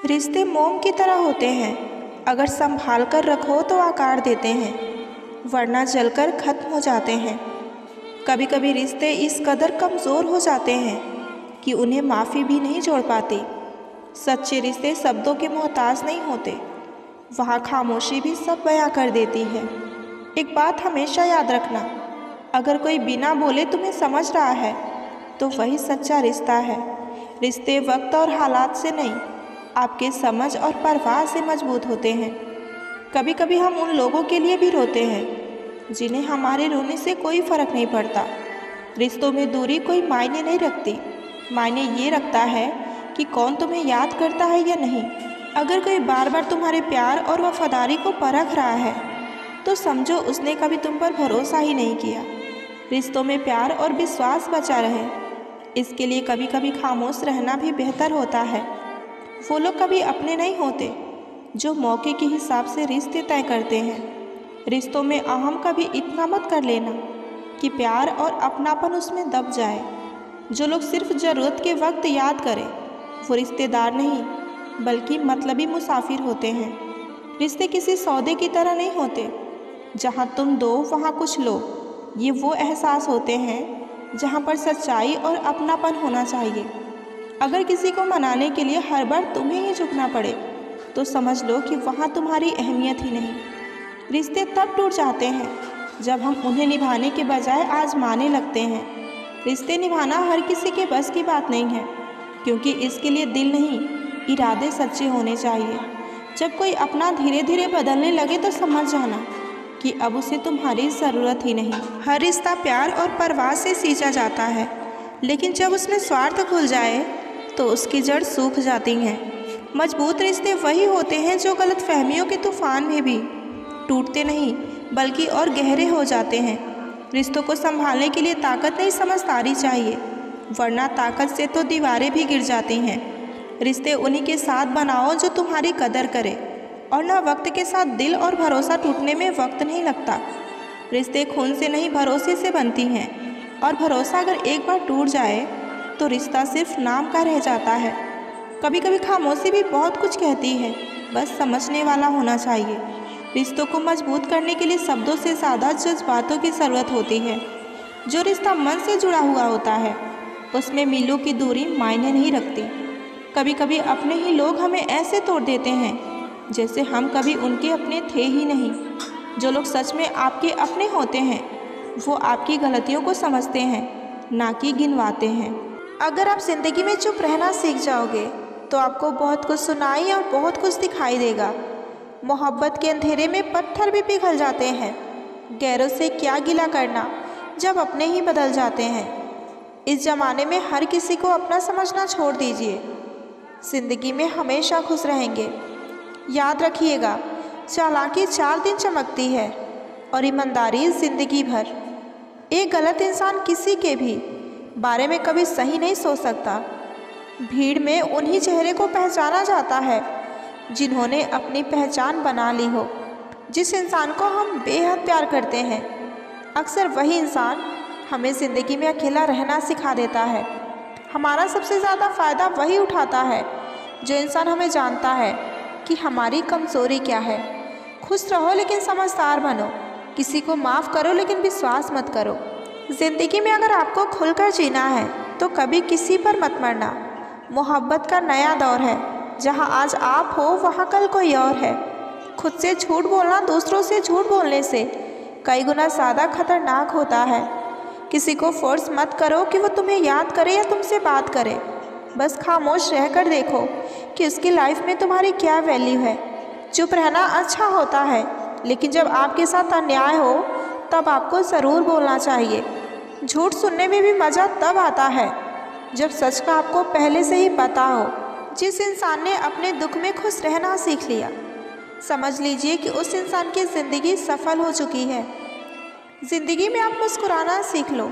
रिश्ते मोम की तरह होते हैं, अगर संभाल कर रखो तो आकार देते हैं, वरना जलकर खत्म हो जाते हैं। कभी कभी रिश्ते इस कदर कमज़ोर हो जाते हैं कि उन्हें माफ़ी भी नहीं जोड़ पाते। सच्चे रिश्ते शब्दों के मोहताज नहीं होते, वहाँ खामोशी भी सब बयां कर देती है। एक बात हमेशा याद रखना, अगर कोई बिना बोले तुम्हें समझ रहा है तो वही सच्चा रिश्ता है। रिश्ते वक्त और हालात से नहीं, आपके समझ और परवाह से मजबूत होते हैं। कभी कभी हम उन लोगों के लिए भी रोते हैं जिन्हें हमारे रोने से कोई फ़र्क नहीं पड़ता। रिश्तों में दूरी कोई मायने नहीं रखती, मायने ये रखता है कि कौन तुम्हें याद करता है या नहीं। अगर कोई बार बार तुम्हारे प्यार और वफादारी को परख रहा है तो समझो उसने कभी तुम पर भरोसा ही नहीं किया। रिश्तों में प्यार और विश्वास बचा रहे, इसके लिए कभी कभी खामोश रहना भी बेहतर होता है। वो लोग कभी अपने नहीं होते जो मौके के हिसाब से रिश्ते तय करते हैं। रिश्तों में अहम कभी इतना मत कर लेना कि प्यार और अपनापन उसमें दब जाए। जो लोग सिर्फ ज़रूरत के वक्त याद करें वो रिश्तेदार नहीं बल्कि मतलबी मुसाफिर होते हैं। रिश्ते किसी सौदे की तरह नहीं होते जहाँ तुम दो वहाँ कुछ लो। ये वो एहसास होते हैं जहाँ पर सच्चाई और अपनापन होना चाहिए। अगर किसी को मनाने के लिए हर बार तुम्हें ही झुकना पड़े तो समझ लो कि वहाँ तुम्हारी अहमियत ही नहीं। रिश्ते तब टूट जाते हैं जब हम उन्हें निभाने के बजाय आजमाने लगते हैं। रिश्ते निभाना हर किसी के बस की बात नहीं है, क्योंकि इसके लिए दिल नहीं, इरादे सच्चे होने चाहिए। जब कोई अपना धीरे धीरे बदलने लगे तो समझ जाना कि अब उसे तुम्हारी ज़रूरत ही नहीं। हर रिश्ता प्यार और परवाह से सींचा जाता है, लेकिन जब उसमें स्वार्थ घुल जाए तो उसकी जड़ सूख जाती हैं। मजबूत रिश्ते वही होते हैं जो गलतफहमियों के तूफान में भी टूटते नहीं बल्कि और गहरे हो जाते हैं। रिश्तों को संभालने के लिए ताकत नहीं, समझदारी चाहिए, वरना ताकत से तो दीवारें भी गिर जाती हैं। रिश्ते उन्हीं के साथ बनाओ जो तुम्हारी कदर करे, और ना वक्त के साथ दिल और भरोसा टूटने में वक्त नहीं लगता। रिश्ते खून से नहीं भरोसे से बनती हैं, और भरोसा अगर एक बार टूट जाए तो रिश्ता सिर्फ नाम का रह जाता है। कभी कभी खामोशी भी बहुत कुछ कहती है, बस समझने वाला होना चाहिए। रिश्तों को मजबूत करने के लिए शब्दों से ज़्यादा जज्बातों की ज़रूरत होती है। जो रिश्ता मन से जुड़ा हुआ होता है उसमें मीलों की दूरी मायने नहीं रखती। कभी कभी अपने ही लोग हमें ऐसे तोड़ देते हैं जैसे हम कभी उनके अपने थे ही नहीं। जो लोग सच में आपके अपने होते हैं वो आपकी गलतियों को समझते हैं, ना कि गिनवाते हैं। अगर आप ज़िंदगी में चुप रहना सीख जाओगे तो आपको बहुत कुछ सुनाई और बहुत कुछ दिखाई देगा। मोहब्बत के अंधेरे में पत्थर भी पिघल जाते हैं। गैरों से क्या गिला करना जब अपने ही बदल जाते हैं। इस ज़माने में हर किसी को अपना समझना छोड़ दीजिए। ज़िंदगी में हमेशा खुश रहेंगे। याद रखिएगा, चालाकी 4 दिन चमकती है और ईमानदारी ज़िंदगी भर। एक गलत इंसान किसी के भी बारे में कभी सही नहीं सोच सकता। भीड़ में उन्हीं चेहरे को पहचाना जाता है जिन्होंने अपनी पहचान बना ली हो। जिस इंसान को हम बेहद प्यार करते हैं अक्सर वही इंसान हमें ज़िंदगी में अकेला रहना सिखा देता है। हमारा सबसे ज़्यादा फ़ायदा वही उठाता है जो इंसान हमें जानता है कि हमारी कमज़ोरी क्या है। खुश रहो लेकिन समझदार बनो। किसी को माफ़ करो लेकिन विश्वास मत करो। ज़िंदगी में अगर आपको खुलकर जीना है तो कभी किसी पर मत मरना। मोहब्बत का नया दौर है, जहाँ आज आप हो वहाँ कल कोई और है। खुद से झूठ बोलना दूसरों से झूठ बोलने से कई गुना ज़्यादा खतरनाक होता है। किसी को फोर्स मत करो कि वो तुम्हें याद करे या तुमसे बात करे। बस खामोश रहकर देखो कि उसकी लाइफ में तुम्हारी क्या वैल्यू है। चुप रहना अच्छा होता है, लेकिन जब आपके साथ अन्याय हो तब आपको ज़रूर बोलना चाहिए। झूठ सुनने में भी मज़ा तब आता है जब सच का आपको पहले से ही पता हो। जिस इंसान ने अपने दुख में खुश रहना सीख लिया, समझ लीजिए कि उस इंसान की ज़िंदगी सफल हो चुकी है। ज़िंदगी में आप मुस्कुराना सीख लो,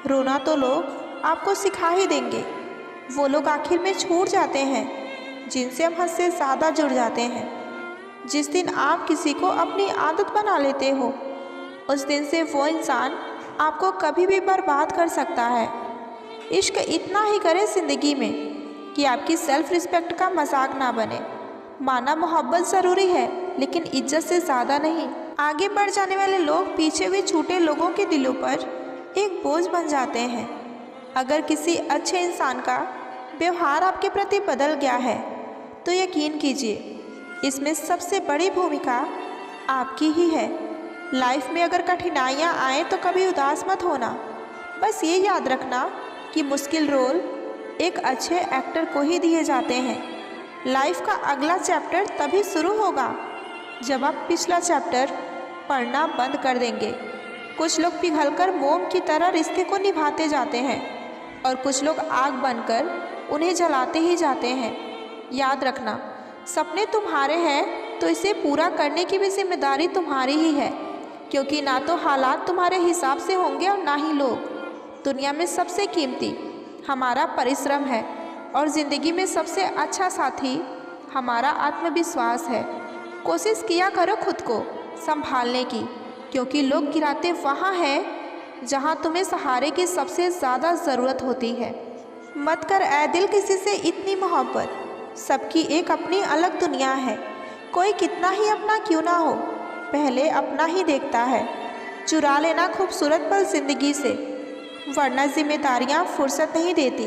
रोना तो लोग आपको सिखा ही देंगे। वो लोग आखिर में छूट जाते हैं जिनसे हम हद से ज़्यादा जुड़ जाते हैं। जिस दिन आप किसी को अपनी आदत बना लेते हो उस दिन से वो इंसान आपको कभी भी बर्बाद कर सकता है। इश्क इतना ही करें ज़िंदगी में कि आपकी सेल्फ रिस्पेक्ट का मजाक ना बने। माना मोहब्बत ज़रूरी है, लेकिन इज्जत से ज़्यादा नहीं। आगे बढ़ जाने वाले लोग पीछे हुए छूटे लोगों के दिलों पर एक बोझ बन जाते हैं। अगर किसी अच्छे इंसान का व्यवहार आपके प्रति बदल गया है तो यकीन कीजिए, इसमें सबसे बड़ी भूमिका आपकी ही है। लाइफ में अगर कठिनाइयाँ आएँ तो कभी उदास मत होना। बस ये याद रखना कि मुश्किल रोल एक अच्छे एक्टर को ही दिए जाते हैं। लाइफ का अगला चैप्टर तभी शुरू होगा जब आप पिछला चैप्टर पढ़ना बंद कर देंगे। कुछ लोग पिघलकर मोम की तरह रिश्ते को निभाते जाते हैं और कुछ लोग आग बनकर उन्हें जलाते ही जाते हैं। याद रखना, सपने तुम्हारे हैं तो इसे पूरा करने की भी जिम्मेदारी तुम्हारी ही है, क्योंकि ना तो हालात तुम्हारे हिसाब से होंगे और ना ही लोग। दुनिया में सबसे कीमती हमारा परिश्रम है और ज़िंदगी में सबसे अच्छा साथी हमारा आत्मविश्वास है। कोशिश किया करो खुद को संभालने की, क्योंकि लोग गिराते वहाँ हैं जहाँ तुम्हें सहारे की सबसे ज़्यादा ज़रूरत होती है। मत कर ऐ दिल किसी से इतनी मोहब्बत, सबकी एक अपनी अलग दुनिया है। कोई कितना ही अपना क्यों ना हो, पहले अपना ही देखता है। चुरा लेना खूबसूरत पल ज़िंदगी से, वरना जिम्मेदारियाँ फुर्सत नहीं देती।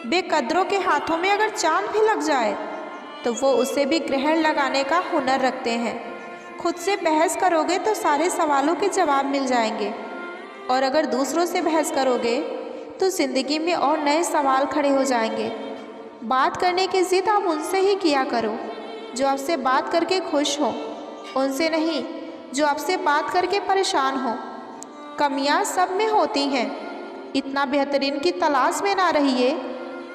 बेकदरों के हाथों में अगर चांद भी लग जाए तो वो उसे भी ग्रहण लगाने का हुनर रखते हैं। खुद से बहस करोगे तो सारे सवालों के जवाब मिल जाएंगे, और अगर दूसरों से बहस करोगे तो ज़िंदगी में और नए सवाल खड़े हो जाएंगे। बात करने की ज़िद आप उनसे ही किया करो जो आपसे बात करके खुश हो, उनसे नहीं जो आपसे बात करके परेशान हो। कमियां सब में होती हैं, इतना बेहतरीन की तलाश में ना रहिए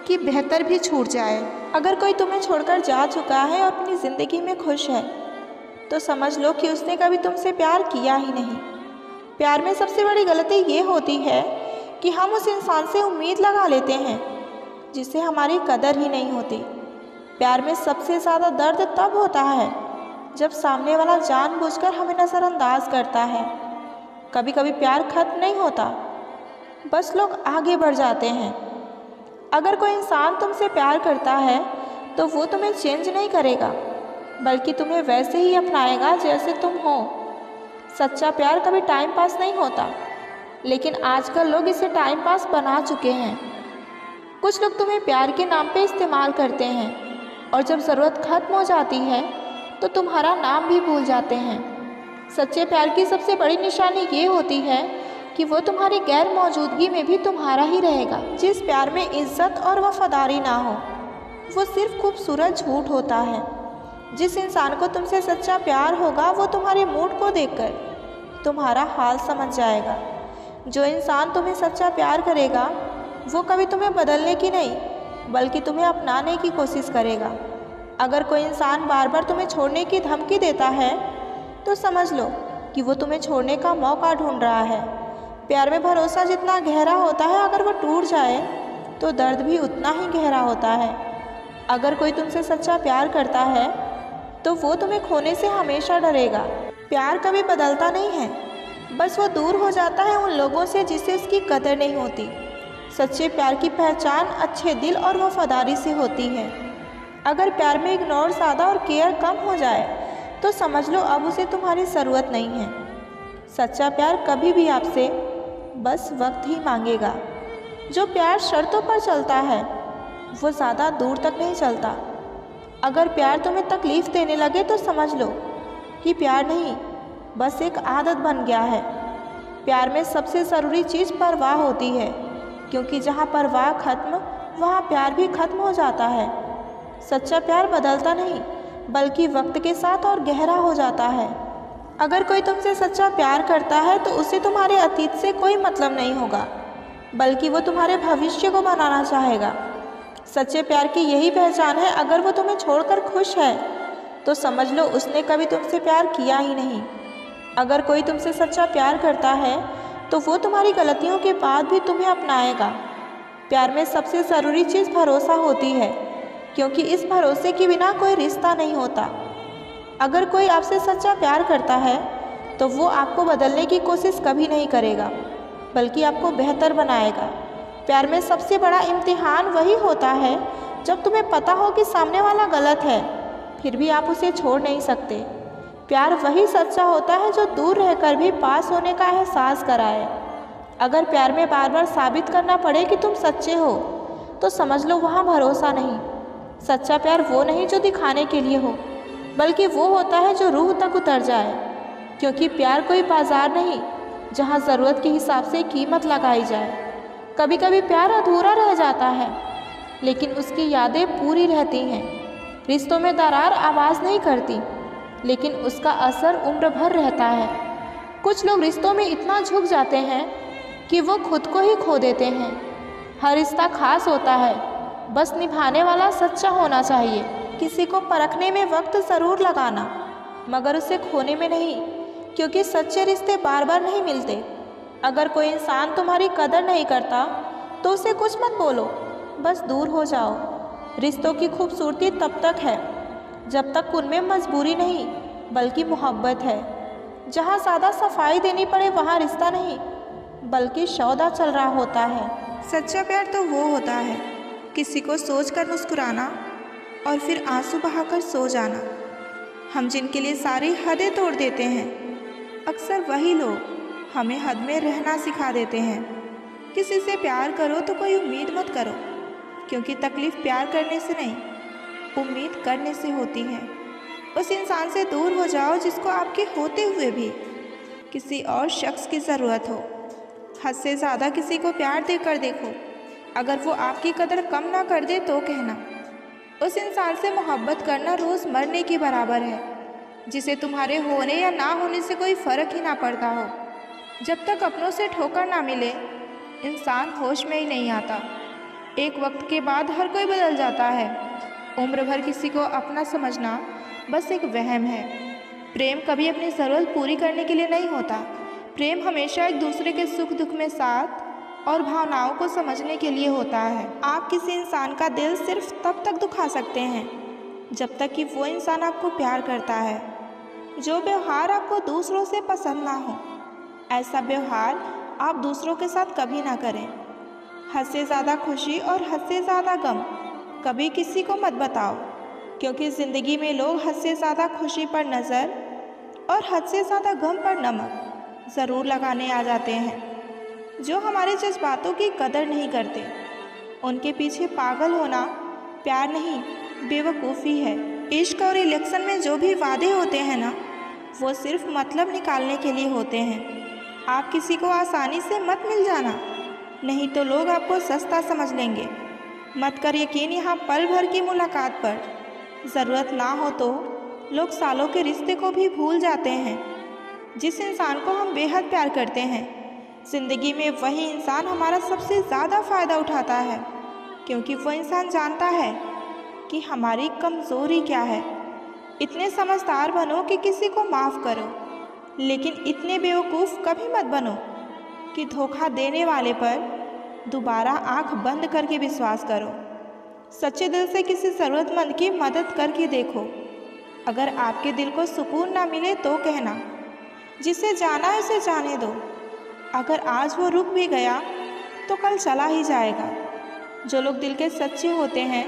कि बेहतर भी छूट जाए। अगर कोई तुम्हें छोड़कर जा चुका है और अपनी ज़िंदगी में खुश है तो समझ लो कि उसने कभी तुमसे प्यार किया ही नहीं। प्यार में सबसे बड़ी गलती ये होती है कि हम उस इंसान से उम्मीद लगा लेते हैं जिससे हमारी कदर ही नहीं होती। प्यार में सबसे ज़्यादा दर्द तब होता है जब सामने वाला जानबूझकर हमें नज़रअंदाज करता है। कभी कभी प्यार खत्म नहीं होता, बस लोग आगे बढ़ जाते हैं। अगर कोई इंसान तुमसे प्यार करता है तो वो तुम्हें चेंज नहीं करेगा, बल्कि तुम्हें वैसे ही अपनाएगा जैसे तुम हो। सच्चा प्यार कभी टाइम पास नहीं होता, लेकिन आजकल लोग इसे टाइम पास बना चुके हैं। कुछ लोग तुम्हें प्यार के नाम पे इस्तेमाल करते हैं और जब ज़रूरत खत्म हो जाती है तो तुम्हारा नाम भी भूल जाते हैं। सच्चे प्यार की सबसे बड़ी निशानी ये होती है कि वो तुम्हारी गैर मौजूदगी में भी तुम्हारा ही रहेगा। जिस प्यार में इज्जत और वफादारी ना हो वो सिर्फ खूबसूरत झूठ होता है। जिस इंसान को तुमसे सच्चा प्यार होगा वो तुम्हारे मूड को देखकर तुम्हारा हाल समझ जाएगा। जो इंसान तुम्हें सच्चा प्यार करेगा वो कभी तुम्हें बदलने की नहीं, बल्कि तुम्हें अपनाने की कोशिश करेगा। अगर कोई इंसान बार बार तुम्हें छोड़ने की धमकी देता है तो समझ लो कि वो तुम्हें छोड़ने का मौका ढूंढ रहा है। प्यार में भरोसा जितना गहरा होता है, अगर वो टूट जाए तो दर्द भी उतना ही गहरा होता है। अगर कोई तुमसे सच्चा प्यार करता है तो वो तुम्हें खोने से हमेशा डरेगा। प्यार कभी बदलता नहीं है, बस वो दूर हो जाता है उन लोगों से जिससे उसकी कदर नहीं होती। सच्चे प्यार की पहचान अच्छे दिल और वफादारी से होती है। अगर प्यार में इग्नोर ज़्यादा और केयर कम हो जाए तो समझ लो अब उसे तुम्हारी ज़रूरत नहीं है। सच्चा प्यार कभी भी आपसे बस वक्त ही मांगेगा। जो प्यार शर्तों पर चलता है वो ज़्यादा दूर तक नहीं चलता। अगर प्यार तुम्हें तकलीफ़ देने लगे तो समझ लो कि प्यार नहीं, बस एक आदत बन गया है। प्यार में सबसे ज़रूरी चीज़ परवाह होती है, क्योंकि जहाँ परवाह खत्म वहाँ प्यार भी खत्म हो जाता है। सच्चा प्यार बदलता नहीं, बल्कि वक्त के साथ और गहरा हो जाता है। अगर कोई तुमसे सच्चा प्यार करता है तो उसे तुम्हारे अतीत से कोई मतलब नहीं होगा, बल्कि वो तुम्हारे भविष्य को बनाना चाहेगा। सच्चे प्यार की यही पहचान है। अगर वो तुम्हें छोड़कर खुश है तो समझ लो उसने कभी तुमसे प्यार किया ही नहीं। अगर कोई तुमसे सच्चा प्यार करता है तो वो तुम्हारी गलतियों के बाद भी तुम्हें अपनाएगा। प्यार में सबसे ज़रूरी चीज़ भरोसा होती है, क्योंकि इस भरोसे के बिना कोई रिश्ता नहीं होता। अगर कोई आपसे सच्चा प्यार करता है तो वो आपको बदलने की कोशिश कभी नहीं करेगा, बल्कि आपको बेहतर बनाएगा। प्यार में सबसे बड़ा इम्तिहान वही होता है जब तुम्हें पता हो कि सामने वाला गलत है, फिर भी आप उसे छोड़ नहीं सकते। प्यार वही सच्चा होता है जो दूर रहकर भी पास होने का एहसास कराए। अगर प्यार में बार बार साबित करना पड़े कि तुम सच्चे हो, तो समझ लो वहाँ भरोसा नहीं। सच्चा प्यार वो नहीं जो दिखाने के लिए हो, बल्कि वो होता है जो रूह तक उतर जाए। क्योंकि प्यार कोई बाजार नहीं जहाँ ज़रूरत के हिसाब से कीमत लगाई जाए। कभी कभी प्यार अधूरा रह जाता है, लेकिन उसकी यादें पूरी रहती हैं। रिश्तों में दरार आवाज़ नहीं करती, लेकिन उसका असर उम्र भर रहता है। कुछ लोग रिश्तों में इतना झुक जाते हैं कि वो खुद को ही खो देते हैं। हर रिश्ता खास होता है, बस निभाने वाला सच्चा होना चाहिए। किसी को परखने में वक्त ज़रूर लगाना, मगर उसे खोने में नहीं, क्योंकि सच्चे रिश्ते बार बार नहीं मिलते। अगर कोई इंसान तुम्हारी कदर नहीं करता तो उसे कुछ मत बोलो, बस दूर हो जाओ। रिश्तों की खूबसूरती तब तक है जब तक उनमें मजबूरी नहीं, बल्कि मोहब्बत है। जहाँ ज़्यादा सफाई देनी पड़े वहाँ रिश्ता नहीं, बल्कि सौदा चल रहा होता है। सच्चा प्यार तो वो होता है किसी को सोचकर मुस्कुराना और फिर आंसू बहाकर सो जाना। हम जिनके लिए सारी हदें तोड़ देते हैं, अक्सर वही लोग हमें हद में रहना सिखा देते हैं। किसी से प्यार करो तो कोई उम्मीद मत करो, क्योंकि तकलीफ़ प्यार करने से नहीं, उम्मीद करने से होती है। उस इंसान से दूर हो जाओ जिसको आपके होते हुए भी किसी और शख्स की ज़रूरत हो। हद से ज़्यादा किसी को प्यार देकर देखो, अगर वो आपकी कदर कम ना कर दे तो कहना। उस इंसान से मोहब्बत करना रोज़ मरने के बराबर है, जिसे तुम्हारे होने या ना होने से कोई फ़र्क ही ना पड़ता हो। जब तक अपनों से ठोकर ना मिले, इंसान होश में ही नहीं आता। एक वक्त के बाद हर कोई बदल जाता है। उम्र भर किसी को अपना समझना बस एक वहम है। प्रेम कभी अपनी ज़रूरत पूरी करने के लिए नहीं होता। प्रेम हमेशा एक दूसरे के सुख दुख में साथ और भावनाओं को समझने के लिए होता है। आप किसी इंसान का दिल सिर्फ तब तक दुखा सकते हैं जब तक कि वो इंसान आपको प्यार करता है। जो व्यवहार आपको दूसरों से पसंद ना हो, ऐसा व्यवहार आप दूसरों के साथ कभी ना करें। हद से ज़्यादा खुशी और हद से ज़्यादा गम कभी किसी को मत बताओ, क्योंकि ज़िंदगी में लोग हद से ज़्यादा खुशी पर नज़र और हद से ज़्यादा गम पर नमक ज़रूर लगाने आ जाते हैं। जो हमारे जज्बातों की कदर नहीं करते, उनके पीछे पागल होना प्यार नहीं, बेवकूफ़ी है। इश्क और इलेक्शन में जो भी वादे होते हैं ना, वो सिर्फ मतलब निकालने के लिए होते हैं। आप किसी को आसानी से मत मिल जाना, नहीं तो लोग आपको सस्ता समझ लेंगे। मत कर यकीन यहाँ पल भर की मुलाकात पर। ज़रूरत ना हो तो लोग सालों के रिश्ते को भी भूल जाते हैं। जिस इंसान को हम बेहद प्यार करते हैं, ज़िंदगी में वही इंसान हमारा सबसे ज़्यादा फ़ायदा उठाता है, क्योंकि वो इंसान जानता है कि हमारी कमज़ोरी क्या है। इतने समझदार बनो कि किसी को माफ़ करो, लेकिन इतने बेवकूफ़ कभी मत बनो कि धोखा देने वाले पर दोबारा आंख बंद करके विश्वास करो। सच्चे दिल से किसी ज़रूरतमंद की मदद करके देखो। अगर आपके दिल को सुकून ना मिले तो कहना, जिसे जाना है उसे जाने दो। अगर आज वो रुक भी गया तो कल चला ही जाएगा। जो लोग दिल के सच्चे होते हैं,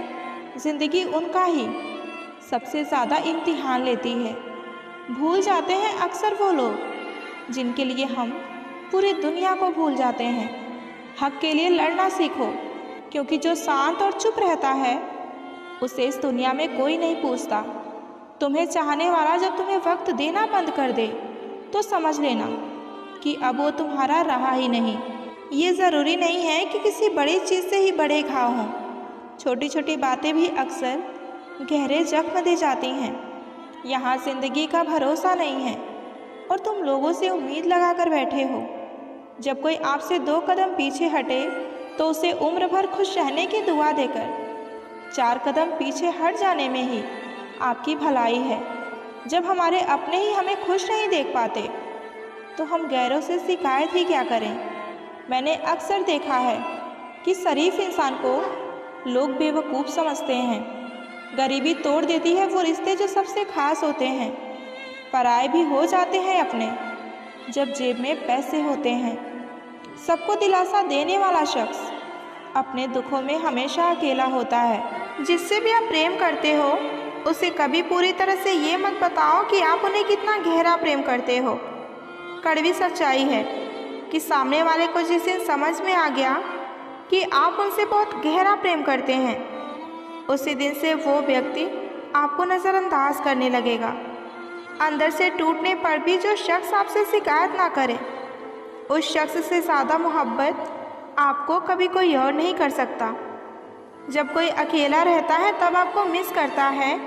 ज़िंदगी उनका ही सबसे ज़्यादा इम्तिहान लेती है। भूल जाते हैं अक्सर वो लोग जिनके लिए हम पूरी दुनिया को भूल जाते हैं। हक के लिए लड़ना सीखो, क्योंकि जो शांत और चुप रहता है उसे इस दुनिया में कोई नहीं पूछता। तुम्हें चाहने वाला जब तुम्हें वक्त देना बंद कर दे तो समझ लेना कि अब वो तुम्हारा रहा ही नहीं। ये ज़रूरी नहीं है कि किसी बड़ी चीज़ से ही बड़े घाव हों। छोटी छोटी बातें भी अक्सर गहरे जख्म दे जाती हैं। यहाँ ज़िंदगी का भरोसा नहीं है और तुम लोगों से उम्मीद लगा कर बैठे हो। जब कोई आपसे 2 कदम पीछे हटे तो उसे उम्र भर खुश रहने की दुआ देकर 4 कदम पीछे हट जाने में ही आपकी भलाई है। जब हमारे अपने ही हमें खुश नहीं देख पाते तो हम गैरों से शिकायत ही क्या करें। मैंने अक्सर देखा है कि शरीफ इंसान को लोग बेवकूफ़ समझते हैं। गरीबी तोड़ देती है वो रिश्ते जो सबसे खास होते हैं। पराए भी हो जाते हैं अपने जब जेब में पैसे होते हैं। सबको दिलासा देने वाला शख्स अपने दुखों में हमेशा अकेला होता है। जिससे भी आप प्रेम करते हो उसे कभी पूरी तरह से ये मत बताओ कि आप उन्हें कितना गहरा प्रेम करते हो। कड़वी सच्चाई है कि सामने वाले को जिस दिन समझ में आ गया कि आप उनसे बहुत गहरा प्रेम करते हैं, उसी दिन से वो व्यक्ति आपको नज़रअंदाज करने लगेगा। अंदर से टूटने पर भी जो शख्स आपसे शिकायत ना करे, उस शख्स से ज़्यादा मोहब्बत आपको कभी कोई और नहीं कर सकता। जब कोई अकेला रहता है तब आपको मिस करता है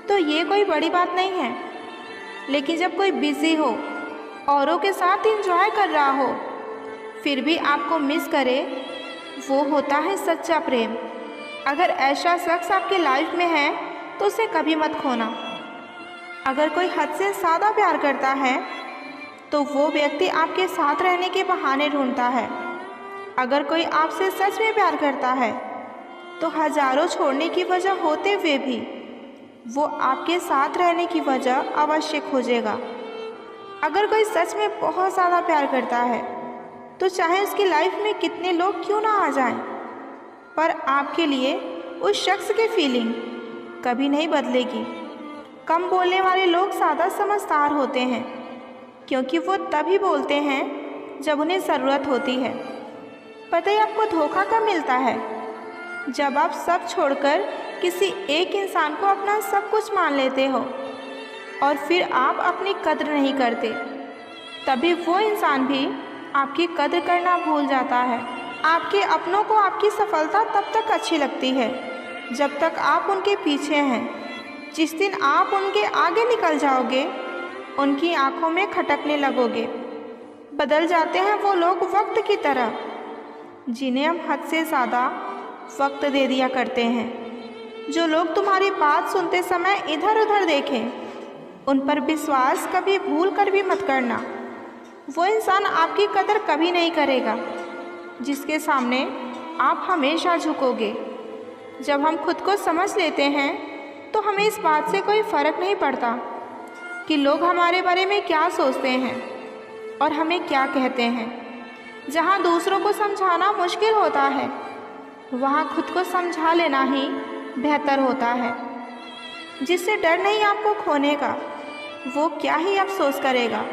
तो ये कोई बड़ी बात नहीं है, लेकिन जब कोई बिज़ी हो, औरों के साथ एंजॉय कर रहा हो, फिर भी आपको मिस करे, वो होता है सच्चा प्रेम। अगर ऐसा शख्स आपकी लाइफ में है तो उसे कभी मत खोना। अगर कोई हद से ज़्यादा प्यार करता है तो वो व्यक्ति आपके साथ रहने के बहाने ढूंढता है। अगर कोई आपसे सच में प्यार करता है तो हजारों छोड़ने की वजह होते हुए भी वो आपके साथ रहने की वजह अवश्य खोजेगा। अगर कोई सच में बहुत ज़्यादा प्यार करता है तो चाहे उसकी लाइफ में कितने लोग क्यों ना आ जाएं, पर आपके लिए उस शख्स की फीलिंग कभी नहीं बदलेगी। कम बोलने वाले लोग ज़्यादा समझदार होते हैं, क्योंकि वो तभी बोलते हैं जब उन्हें ज़रूरत होती है। पता है आपको धोखा कब मिलता है? जब आप सब छोड़कर किसी एक इंसान को अपना सब कुछ मान लेते हो और फिर आप अपनी कद्र नहीं करते, तभी वो इंसान भी आपकी कद्र करना भूल जाता है। आपके अपनों को आपकी सफलता तब तक अच्छी लगती है जब तक आप उनके पीछे हैं। जिस दिन आप उनके आगे निकल जाओगे, उनकी आंखों में खटकने लगोगे। बदल जाते हैं वो लोग वक्त की तरह, जिन्हें हम हद से ज़्यादा वक्त दे दिया करते हैं। जो लोग तुम्हारी बात सुनते समय इधर उधर देखें, उन पर विश्वास कभी भूल कर भी मत करना। वो इंसान आपकी कदर कभी नहीं करेगा जिसके सामने आप हमेशा झुकोगे। जब हम खुद को समझ लेते हैं तो हमें इस बात से कोई फ़र्क नहीं पड़ता कि लोग हमारे बारे में क्या सोचते हैं और हमें क्या कहते हैं। जहाँ दूसरों को समझाना मुश्किल होता है, वहाँ खुद को समझा लेना ही बेहतर होता है। जिससे डर नहीं आपको खोने का, वो क्या ही अफसोस करेगा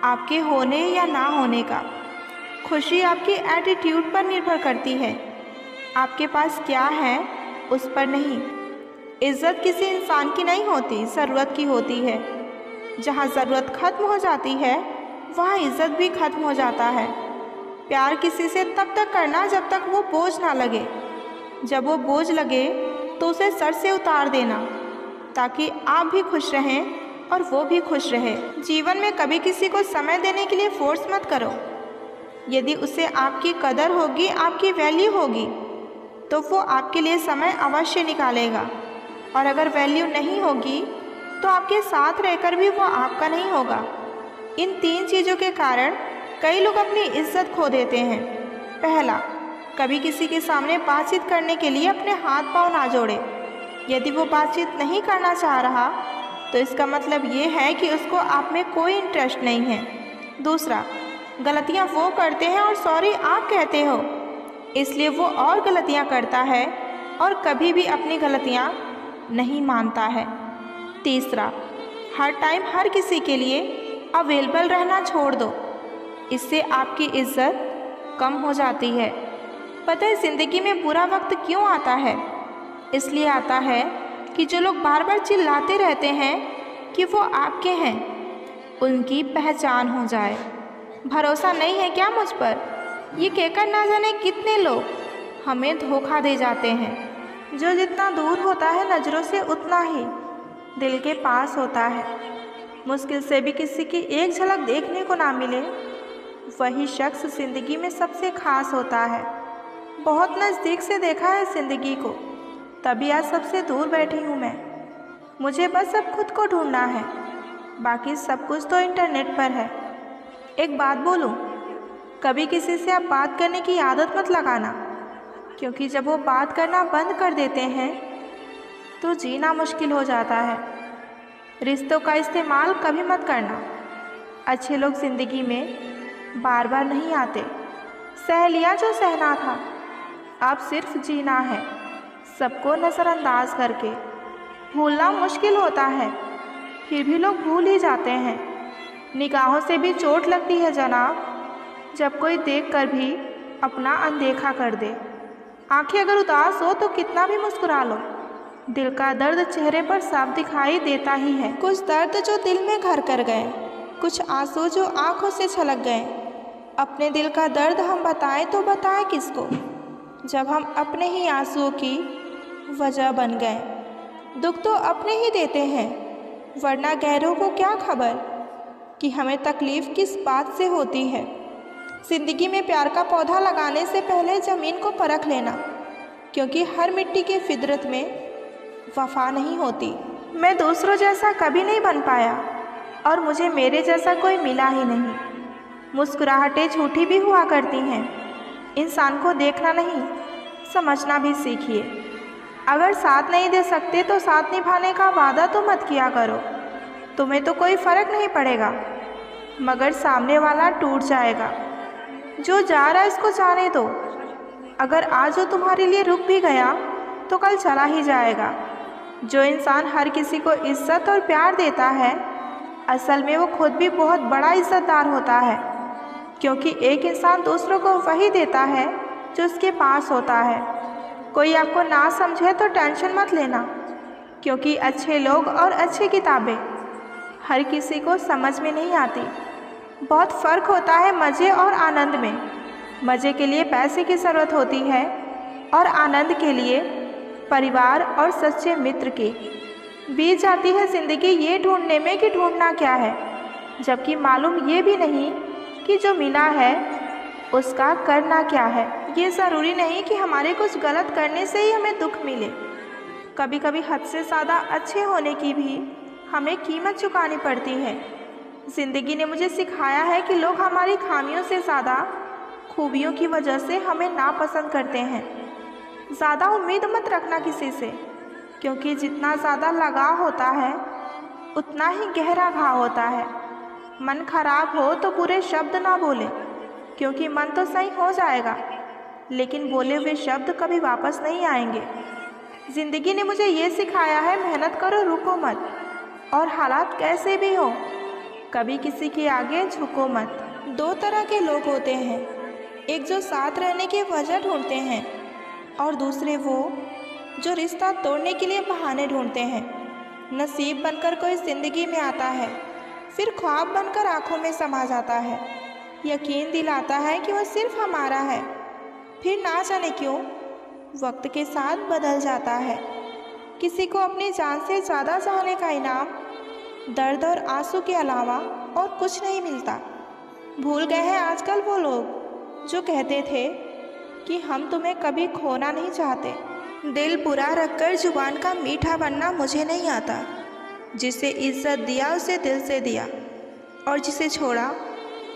आपके होने या ना होने का। खुशी आपकी एटीट्यूड पर निर्भर करती है, आपके पास क्या है उस पर नहीं। इज़्ज़त किसी इंसान की नहीं होती, ज़रूरत की होती है। जहाँ ज़रूरत ख़त्म हो जाती है वहाँ इज़्ज़त भी ख़त्म हो जाता है। प्यार किसी से तब तक करना जब तक वो बोझ ना लगे। जब वो बोझ लगे तो उसे सर से उतार देना, ताकि आप भी खुश रहें और वो भी खुश रहे। जीवन में कभी किसी को समय देने के लिए फोर्स मत करो। यदि उसे आपकी कदर होगी, आपकी वैल्यू होगी, तो वो आपके लिए समय अवश्य निकालेगा। और अगर वैल्यू नहीं होगी तो आपके साथ रहकर भी वो आपका नहीं होगा। इन 3 चीज़ों के कारण कई लोग अपनी इज्जत खो देते हैं। पहला, कभी किसी के सामने बातचीत करने के लिए अपने हाथ पांव ना जोड़े। यदि वो बातचीत नहीं करना चाह रहा तो इसका मतलब ये है कि उसको आप में कोई इंटरेस्ट नहीं है। दूसरा, गलतियाँ वो करते हैं और सॉरी आप कहते हो, इसलिए वो और गलतियाँ करता है और कभी भी अपनी गलतियाँ नहीं मानता है। तीसरा, हर टाइम हर किसी के लिए अवेलेबल रहना छोड़ दो, इससे आपकी इज्जत कम हो जाती है। पता है ज़िंदगी में बुरा वक्त क्यों आता है? इसलिए आता है कि जो लोग बार बार चिल्लाते रहते हैं कि वो आपके हैं, उनकी पहचान हो जाए। भरोसा नहीं है क्या मुझ पर? ये कहकर ना जाने कितने लोग हमें धोखा दे जाते हैं। जो जितना दूर होता है नज़रों से, उतना ही दिल के पास होता है। मुश्किल से भी किसी की एक झलक देखने को ना मिले, वही शख्स ज़िंदगी में सबसे खास होता है। बहुत नज़दीक से देखा है ज़िंदगी को, तभी आज सबसे दूर बैठी हूँ मैं। मुझे बस अब खुद को ढूंढना है, बाकी सब कुछ तो इंटरनेट पर है। एक बात बोलूँ, कभी किसी से आप बात करने की आदत मत लगाना, क्योंकि जब वो बात करना बंद कर देते हैं तो जीना मुश्किल हो जाता है। रिश्तों का इस्तेमाल कभी मत करना। अच्छे लोग ज़िंदगी में बार बार नहीं आते। सह लिया जो सहना था, अब सिर्फ जीना है। सबको नज़रअंदाज करके। भूलना मुश्किल होता है, फिर भी लोग भूल ही जाते हैं। निगाहों से भी चोट लगती है जनाब, जब कोई देखकर भी अपना अनदेखा कर दे। आंखें अगर उदास हो तो कितना भी मुस्कुरा लो, दिल का दर्द चेहरे पर साफ दिखाई देता ही है। कुछ दर्द जो दिल में घर कर गए, कुछ आंसू जो आंखों से छलक गए। अपने दिल का दर्द हम बताएं तो बताएं किसको, जब हम अपने ही आंसुओं की वजह बन गए। दुख तो अपने ही देते हैं, वरना गैरों को क्या खबर कि हमें तकलीफ़ किस बात से होती है। ज़िंदगी में प्यार का पौधा लगाने से पहले ज़मीन को परख लेना, क्योंकि हर मिट्टी की फितरत में वफा नहीं होती। मैं दूसरों जैसा कभी नहीं बन पाया और मुझे मेरे जैसा कोई मिला ही नहीं। मुस्कुराहटें झूठी भी हुआ करती हैं। इंसान को देखना नहीं, समझना भी सीखिए। अगर साथ नहीं दे सकते तो साथ निभाने का वादा तो मत किया करो। तुम्हें तो कोई फ़र्क नहीं पड़ेगा, मगर सामने वाला टूट जाएगा। जो जा रहा है उसको जाने दो। अगर आज वो तुम्हारे लिए रुक भी गया तो कल चला ही जाएगा। जो इंसान हर किसी को इज्जत और प्यार देता है, असल में वो खुद भी बहुत बड़ा इज्जतदार होता है, क्योंकि एक इंसान दूसरों को वही देता है जो उसके पास होता है। कोई आपको ना समझे तो टेंशन मत लेना, क्योंकि अच्छे लोग और अच्छी किताबें हर किसी को समझ में नहीं आती। बहुत फ़र्क होता है मज़े और आनंद में। मज़े के लिए पैसे की ज़रूरत होती है और आनंद के लिए परिवार और सच्चे मित्र की। बीत जाती है ज़िंदगी ये ढूंढने में कि ढूंढना क्या है, जबकि मालूम ये भी नहीं कि जो मिला है उसका करना क्या है। ये ज़रूरी नहीं कि हमारे कुछ गलत करने से ही हमें दुख मिले। कभी कभी हद से ज़्यादा अच्छे होने की भी हमें कीमत चुकानी पड़ती है। ज़िंदगी ने मुझे सिखाया है कि लोग हमारी खामियों से ज़्यादा खूबियों की वजह से हमें नापसंद करते हैं। ज़्यादा उम्मीद मत रखना किसी से, क्योंकि जितना ज़्यादा लगाव होता है उतना ही गहरा घाव होता है। मन खराब हो तो बुरे शब्द ना बोले, क्योंकि मन तो सही हो जाएगा, लेकिन बोले हुए शब्द कभी वापस नहीं आएंगे। ज़िंदगी ने मुझे ये सिखाया है, मेहनत करो, रुको मत, और हालात कैसे भी हो कभी किसी के आगे झुको मत। दो तरह के लोग होते हैं, एक जो साथ रहने की वजह ढूंढते हैं और दूसरे वो जो रिश्ता तोड़ने के लिए बहाने ढूंढते हैं। नसीब बनकर कोई ज़िंदगी में आता है, फिर ख्वाब बनकर आंखों में समा जाता है। यकीन दिलाता है कि वह सिर्फ हमारा है, फिर ना जाने क्यों वक्त के साथ बदल जाता है। किसी को अपनी जान से ज़्यादा चाहने का इनाम दर्द और आंसू के अलावा और कुछ नहीं मिलता। भूल गए हैं आजकल वो लोग जो कहते थे कि हम तुम्हें कभी खोना नहीं चाहते। दिल बुरा रखकर जुबान का मीठा बनना मुझे नहीं आता। जिसे इज्जत दिया उसे दिल से दिया, और जिसे छोड़ा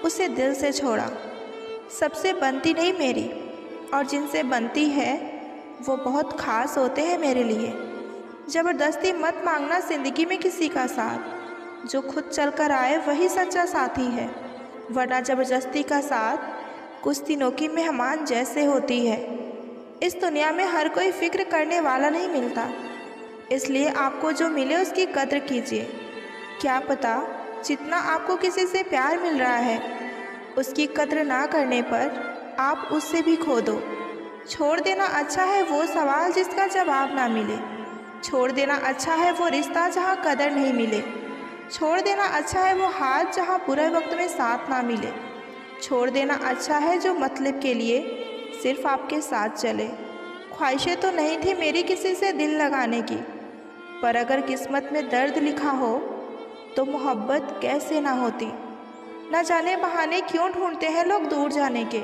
उसे दिल से छोड़ा। सबसे बनती नहीं मेरी, और जिनसे बनती है वो बहुत ख़ास होते हैं मेरे लिए। ज़बरदस्ती मत मांगना ज़िंदगी में किसी का साथ, जो खुद चल कर आए वही सच्चा साथी है, वरना ज़बरदस्ती का साथ कुछ दिनों की मेहमान जैसे होती है। इस दुनिया में हर कोई फ़िक्र करने वाला नहीं मिलता, इसलिए आपको जो मिले उसकी कद्र कीजिए। क्या पता जितना आपको किसी से प्यार मिल रहा है उसकी कद्र ना करने पर आप उससे भी खो दो। छोड़ देना अच्छा है वो सवाल जिसका जवाब ना मिले। छोड़ देना अच्छा है वो रिश्ता जहाँ कदर नहीं मिले। छोड़ देना अच्छा है वो हाथ जहाँ बुरे वक्त में साथ ना मिले। छोड़ देना अच्छा है जो मतलब के लिए सिर्फ आपके साथ चले। ख्वाहिशें तो नहीं थी मेरी किसी से दिल लगाने की, पर अगर किस्मत में दर्द लिखा हो तो मोहब्बत कैसे ना होती। न जाने बहाने क्यों ढूंढते हैं लोग दूर जाने के।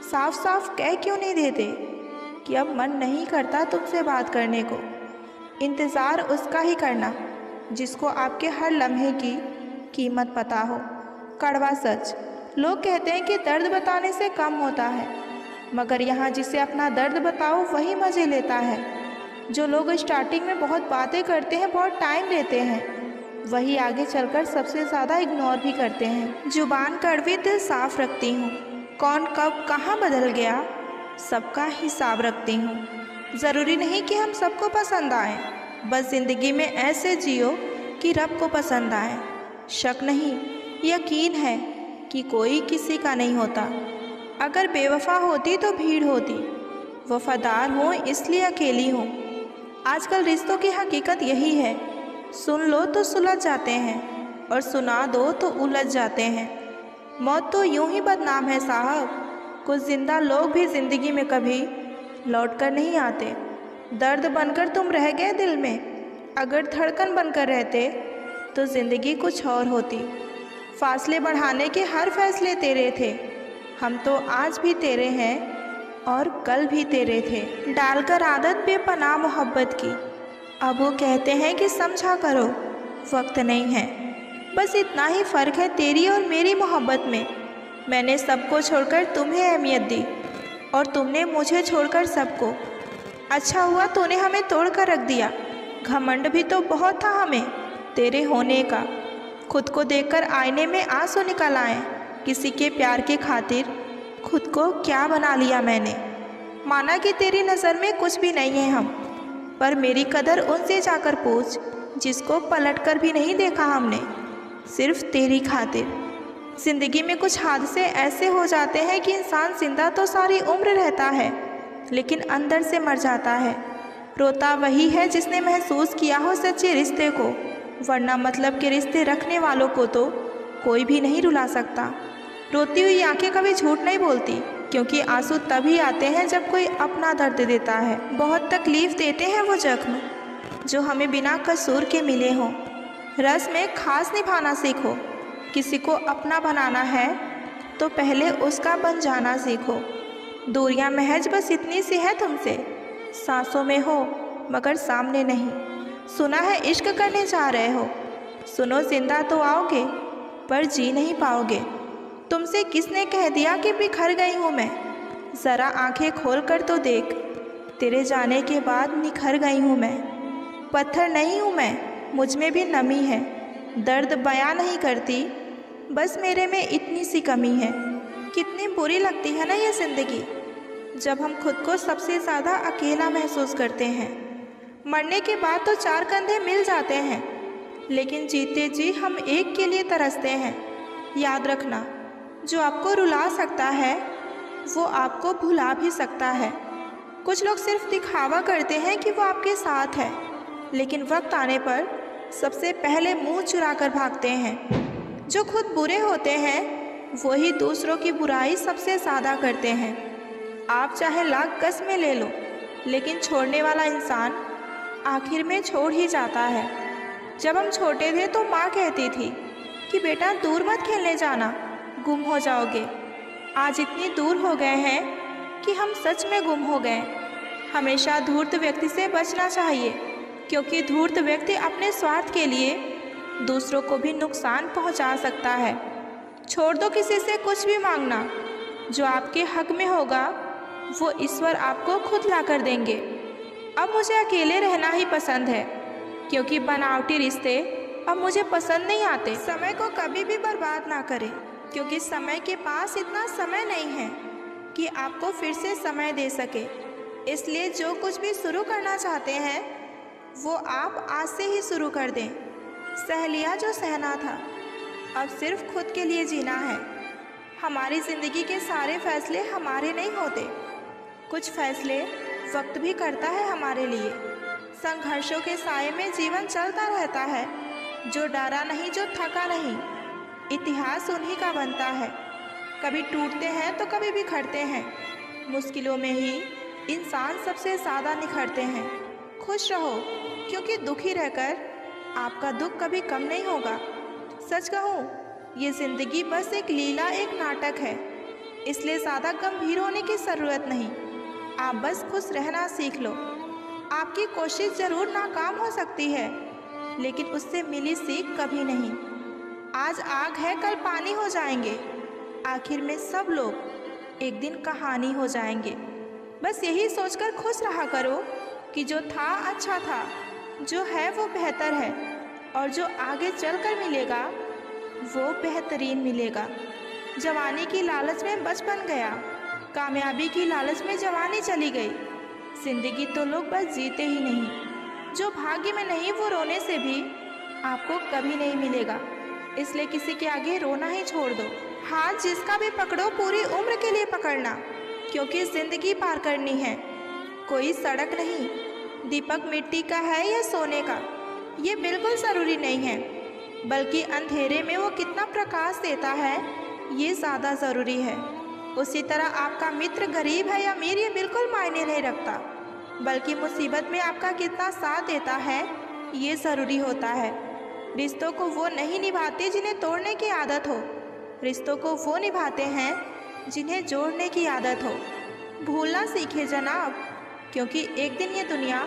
साफ साफ कह क्यों नहीं देते कि अब मन नहीं करता तुमसे बात करने को। इंतज़ार उसका ही करना जिसको आपके हर लम्हे की कीमत पता हो। कड़वा सच, लोग कहते हैं कि दर्द बताने से कम होता है, मगर यहाँ जिसे अपना दर्द बताओ वही मज़े लेता है। जो लोग स्टार्टिंग में बहुत बातें करते हैं, बहुत टाइम लेते हैं, वही आगे चलकर सबसे ज़्यादा इग्नोर भी करते हैं। जुबान कड़वी दिल साफ रखती हूँ, कौन कब कहाँ बदल गया सबका हिसाब रखती हूँ। ज़रूरी नहीं कि हम सबको पसंद आए, बस ज़िंदगी में ऐसे जियो कि रब को पसंद आए। शक नहीं, यकीन है कि कोई किसी का नहीं होता। अगर बेवफा होती तो भीड़ होती, वफादार हूँ इसलिए अकेली हूँ। आजकल रिश्तों की हकीकत यही है, सुन लो तो सुलझ जाते हैं और सुना दो तो उलझ जाते हैं। मौत तो यूं ही बदनाम है साहब, कुछ जिंदा लोग भी ज़िंदगी में कभी लौट कर नहीं आते। दर्द बनकर तुम रह गए दिल में, अगर धड़कन बनकर रहते तो ज़िंदगी कुछ और होती। फासले बढ़ाने के हर फैसले तेरे थे, हम तो आज भी तेरे हैं और कल भी तेरे थे। डालकर आदत बेपनाह मोहब्बत की, अब वो कहते हैं कि समझा करो, वक्त नहीं है। बस इतना ही फ़र्क है तेरी और मेरी मोहब्बत में। मैंने सबको छोड़कर तुम्हें अहमियत दी और तुमने मुझे छोड़कर सबको। अच्छा हुआ तूने हमें तोड़ कर रख दिया, घमंड भी तो बहुत था हमें तेरे होने का। खुद को देखकर आईने में आंसू निकल आए, किसी के प्यार के खातिर खुद को क्या बना लिया मैंने। माना कि तेरी नज़र में कुछ भी नहीं है हम, पर मेरी कदर उनसे जाकर पूछ जिसको पलट कर भी नहीं देखा हमने, सिर्फ तेरी खातिर। ज़िंदगी में कुछ हादसे ऐसे हो जाते हैं कि इंसान जिंदा तो सारी उम्र रहता है, लेकिन अंदर से मर जाता है। रोता वही है जिसने महसूस किया हो सच्चे रिश्ते को, वरना मतलब के रिश्ते रखने वालों को तो कोई भी नहीं रुला सकता। रोती हुई आंखें कभी झूठ नहीं बोलती, क्योंकि आंसू तभी आते हैं जब कोई अपना दर्द देता है। बहुत तकलीफ़ देते हैं वो जख्म जो हमें बिना कसूर के मिले हों। रस में खास निभाना सीखो, किसी को अपना बनाना है तो पहले उसका बन जाना सीखो। दूरियां महज बस इतनी सी है तुमसे, सांसों में हो मगर सामने नहीं। सुना है इश्क करने जा रहे हो, सुनो जिंदा तो आओगे पर जी नहीं पाओगे। तुमसे किसने कह दिया कि बिखर गई हूँ मैं, ज़रा आंखें खोल कर तो देख, तेरे जाने के बाद निखर गई हूँ मैं। पत्थर नहीं हूँ मैं, मुझ में भी नमी है, दर्द बयां नहीं करती, बस मेरे में इतनी सी कमी है। कितनी बुरी लगती है ना ये ज़िंदगी, जब हम खुद को सबसे ज़्यादा अकेला महसूस करते हैं। मरने के बाद तो चार कंधे मिल जाते हैं, लेकिन जीते जी हम एक के लिए तरसते हैं। याद रखना, जो आपको रुला सकता है वो आपको भुला भी सकता है। कुछ लोग सिर्फ दिखावा करते हैं कि वो आपके साथ है, लेकिन वक्त आने पर सबसे पहले मुंह चुरा कर भागते हैं। जो खुद बुरे होते हैं वही दूसरों की बुराई सबसे ज़्यादा करते हैं। आप चाहे लाख कस्में ले लो, लेकिन छोड़ने वाला इंसान आखिर में छोड़ ही जाता है। जब हम छोटे थे तो माँ कहती थी कि बेटा दूर मत खेलने जाना, गुम हो जाओगे। आज इतनी दूर हो गए हैं कि हम सच में गुम हो गए। हमेशा धूर्त व्यक्ति से बचना चाहिए, क्योंकि धूर्त व्यक्ति अपने स्वार्थ के लिए दूसरों को भी नुकसान पहुंचा सकता है। छोड़ दो किसी से कुछ भी मांगना, जो आपके हक में होगा वो ईश्वर आपको खुद ला कर देंगे। अब मुझे अकेले रहना ही पसंद है, क्योंकि बनावटी रिश्ते अब मुझे पसंद नहीं आते। समय को कभी भी बर्बाद ना करें, क्योंकि समय के पास इतना समय नहीं है कि आपको फिर से समय दे सके। इसलिए जो कुछ भी शुरू करना चाहते हैं वो आप आज से ही शुरू कर दें। सह लिया जो सहना था, अब सिर्फ खुद के लिए जीना है। हमारी ज़िंदगी के सारे फैसले हमारे नहीं होते, कुछ फैसले वक्त भी करता है हमारे लिए। संघर्षों के साए में जीवन चलता रहता है, जो डरा नहीं, जो थका नहीं। इतिहास उन्हीं का बनता है, कभी टूटते हैं तो कभी बिखरते हैं। मुश्किलों में ही इंसान सबसे ज़्यादा निखरते हैं। खुश रहो, क्योंकि दुखी रहकर आपका दुख कभी कम नहीं होगा। सच कहूँ, ये ज़िंदगी बस एक लीला, एक नाटक है, इसलिए ज़्यादा गंभीर होने की ज़रूरत नहीं। आप बस खुश रहना सीख लो। आपकी कोशिश ज़रूर नाकाम हो सकती है, लेकिन उससे मिली सीख कभी नहीं। आज आग है, कल पानी हो जाएंगे, आखिर में सब लोग एक दिन कहानी हो जाएंगे। बस यही सोचकर खुश रहा करो कि जो था अच्छा था, जो है वो बेहतर है, और जो आगे चलकर मिलेगा वो बेहतरीन मिलेगा। जवानी की लालच में बचपन गया, कामयाबी की लालच में जवानी चली गई। जिंदगी तो लोग बस जीते ही नहीं, जो भाग्य में नहीं वो रोने से भी आपको कभी नहीं मिलेगा। इसलिए किसी के आगे रोना ही छोड़ दो। हाथ जिसका भी पकड़ो पूरी उम्र के लिए पकड़ना, क्योंकि जिंदगी पार करनी है। कोई सड़क नहीं दीपक मिट्टी का है या सोने का, ये बिल्कुल ज़रूरी नहीं है, बल्कि अंधेरे में वो कितना प्रकाश देता है ये ज़्यादा ज़रूरी है। उसी तरह आपका मित्र गरीब है या अमीर ये बिल्कुल मायने नहीं रखता, बल्कि मुसीबत में आपका कितना साथ देता है ये ज़रूरी होता है। रिश्तों को वो नहीं निभाते जिन्हें तोड़ने की आदत हो, रिश्तों को वो निभाते हैं जिन्हें जोड़ने की आदत हो। भूलना सीखे जनाब, क्योंकि एक दिन ये दुनिया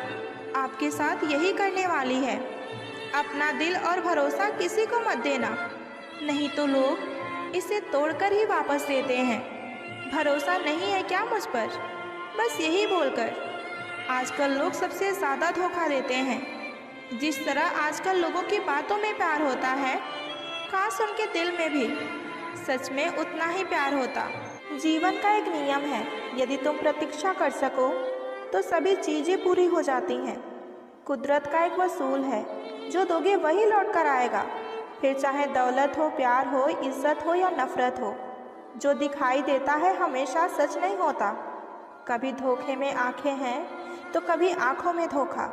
आपके साथ यही करने वाली है। अपना दिल और भरोसा किसी को मत देना, नहीं तो लोग इसे तोड़कर ही वापस देते हैं। भरोसा नहीं है क्या मुझ पर, बस यही बोलकर। आजकल लोग सबसे ज़्यादा धोखा देते हैं। जिस तरह आजकल लोगों की बातों में प्यार होता है, काश उनके दिल में भी सच में उतना ही प्यार होता। जीवन का एक नियम है, यदि तुम प्रतीक्षा कर सको तो सभी चीज़ें पूरी हो जाती हैं। कुदरत का एक वसूल है, जो दोगे वही लौट कर आएगा, फिर चाहे दौलत हो, प्यार हो, इज्जत हो या नफरत हो। जो दिखाई देता है हमेशा सच नहीं होता। कभी धोखे में आंखें हैं तो कभी आंखों में धोखा।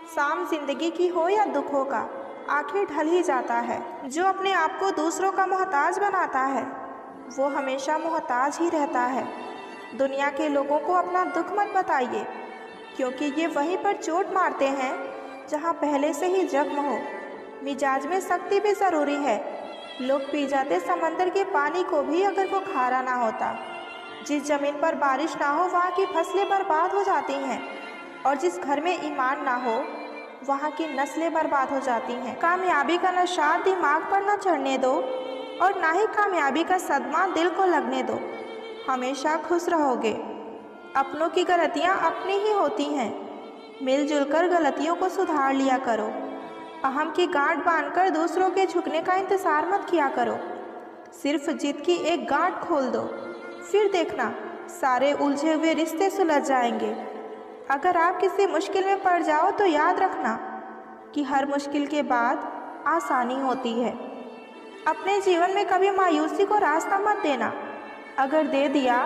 शाम जिंदगी की हो या दुखों का, आखिर ढल ही जाता है। जो अपने आप को दूसरों का मोहताज बनाता है वो हमेशा मोहताज ही रहता है। दुनिया के लोगों को अपना दुख मत बताइए, क्योंकि ये वहीं पर चोट मारते हैं जहाँ पहले से ही जख्म हो। मिजाज में सख्ती भी ज़रूरी है। लोग पी जाते समंदर के पानी को भी अगर वो खारा ना होता। जिस ज़मीन पर बारिश ना हो वहाँ की फसलें बर्बाद हो जाती हैं, और जिस घर में ईमान ना हो वहाँ की नस्लें बर्बाद हो जाती हैं। कामयाबी का नशा दिमाग पर न चढ़ने दो, और ना ही कामयाबी का सदमा दिल को लगने दो। हमेशा खुश रहोगे। अपनों की गलतियाँ अपनी ही होती हैं, मिलजुल कर गलतियों को सुधार लिया करो। अहम की गांठ बांधकर दूसरों के झुकने का इंतज़ार मत किया करो। सिर्फ जिद की एक गांठ खोल दो, फिर देखना सारे उलझे हुए रिश्ते सुलझ जाएंगे। अगर आप किसी मुश्किल में पड़ जाओ तो याद रखना कि हर मुश्किल के बाद आसानी होती है। अपने जीवन में कभी मायूसी को रास्ता मत देना। अगर दे दिया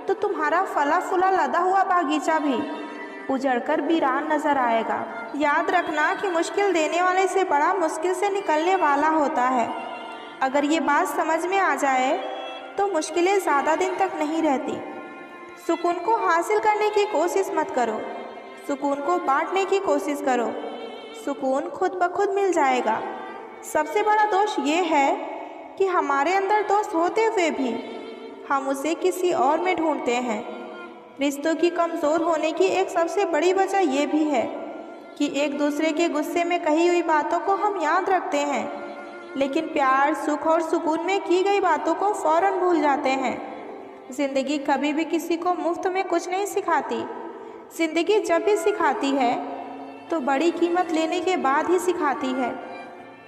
तो तुम्हारा फला फूला लदा हुआ बागीचा भी उजड़कर वीरान नजर आएगा। याद रखना कि मुश्किल देने वाले से बड़ा मुश्किल से निकलने वाला होता है। अगर ये बात समझ में आ जाए तो मुश्किलें ज़्यादा दिन तक नहीं रहती। सुकून को हासिल करने की कोशिश मत करो, सुकून को बांटने की कोशिश करो। सुकून खुद ब खुद मिल जाएगा। सबसे बड़ा दोष ये है कि हमारे अंदर दोस्त होते हुए भी हम उसे किसी और में ढूंढते हैं। रिश्तों की कमज़ोर होने की एक सबसे बड़ी वजह यह भी है कि एक दूसरे के गुस्से में कही हुई बातों को हम याद रखते हैं, लेकिन प्यार, सुख और सुकून में की गई बातों को फ़ौरन भूल जाते हैं। ज़िंदगी कभी भी किसी को मुफ्त में कुछ नहीं सिखाती। ज़िंदगी जब भी सिखाती है तो बड़ी कीमत लेने के बाद ही सिखाती है।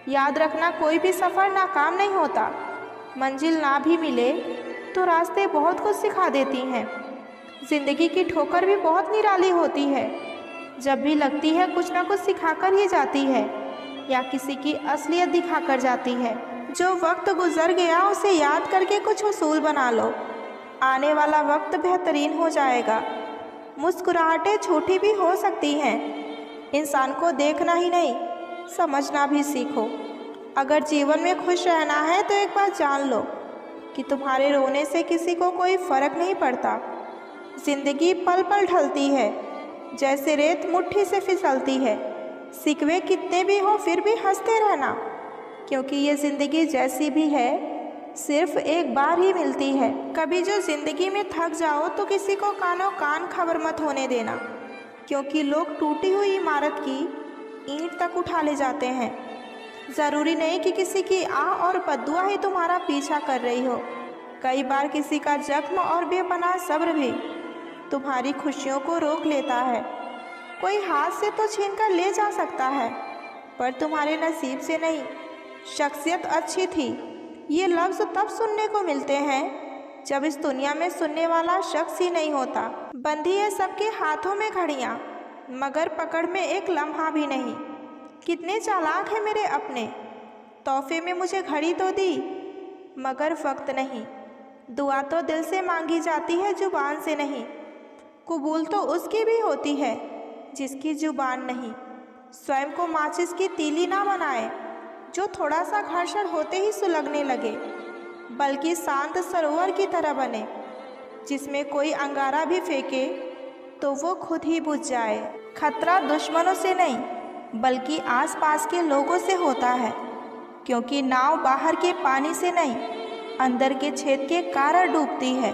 याद रखना, कोई भी सफ़र नाकाम नहीं होता। मंजिल ना भी मिले तो रास्ते बहुत कुछ सिखा देती हैं। ज़िंदगी की ठोकर भी बहुत निराली होती है। जब भी लगती है कुछ ना कुछ सिखाकर ही जाती है, या किसी की असलियत दिखाकर जाती है। जो वक्त गुजर गया उसे याद करके कुछ उसूल बना लो। आने वाला वक्त बेहतरीन हो जाएगा। मुस्कुराहटें छोटी भी हो सकती हैं। इंसान को देखना ही नहीं, समझना भी सीखो। अगर जीवन में खुश रहना है तो एक बात जान लो कि तुम्हारे रोने से किसी को कोई फ़र्क नहीं पड़ता। ज़िंदगी पल पल ढलती है, जैसे रेत मुट्ठी से फिसलती है। सिकवे कितने भी हो फिर भी हंसते रहना, क्योंकि ये ज़िंदगी जैसी भी है सिर्फ एक बार ही मिलती है। कभी जो ज़िंदगी में थक जाओ तो किसी को कानों कान खबर मत होने देना, क्योंकि लोग टूटी हुई इमारत की ईंट तक उठा ले जाते हैं। ज़रूरी नहीं कि किसी की आह और बद्दुआ ही तुम्हारा पीछा कर रही हो। कई बार किसी का जख्म और बेपनाह सब्र भी तुम्हारी खुशियों को रोक लेता है। कोई हाथ से तो छीन कर ले जा सकता है, पर तुम्हारे नसीब से नहीं। शख्सियत अच्छी थी, ये लफ्ज़ तब सुनने को मिलते हैं जब इस दुनिया में सुनने वाला शख्स ही नहीं होता। बंधी है सबके हाथों में घड़ियाँ, मगर पकड़ में एक लम्हा भी नहीं। कितने चालाक हैं मेरे अपने, तोहफे में मुझे घड़ी तो दी, मगर वक्त नहीं। दुआ तो दिल से मांगी जाती है, जुबान से नहीं। कबूल तो उसकी भी होती है जिसकी जुबान नहीं। स्वयं को माचिस की तीली ना बनाए जो थोड़ा सा घर्षण होते ही सुलगने लगे, बल्कि शांत सरोवर की तरह बने जिसमें कोई अंगारा भी फेंके तो वो खुद ही बुझ जाए। खतरा दुश्मनों से नहीं बल्कि आसपास के लोगों से होता है, क्योंकि नाव बाहर के पानी से नहीं अंदर के छेद के कारण डूबती है।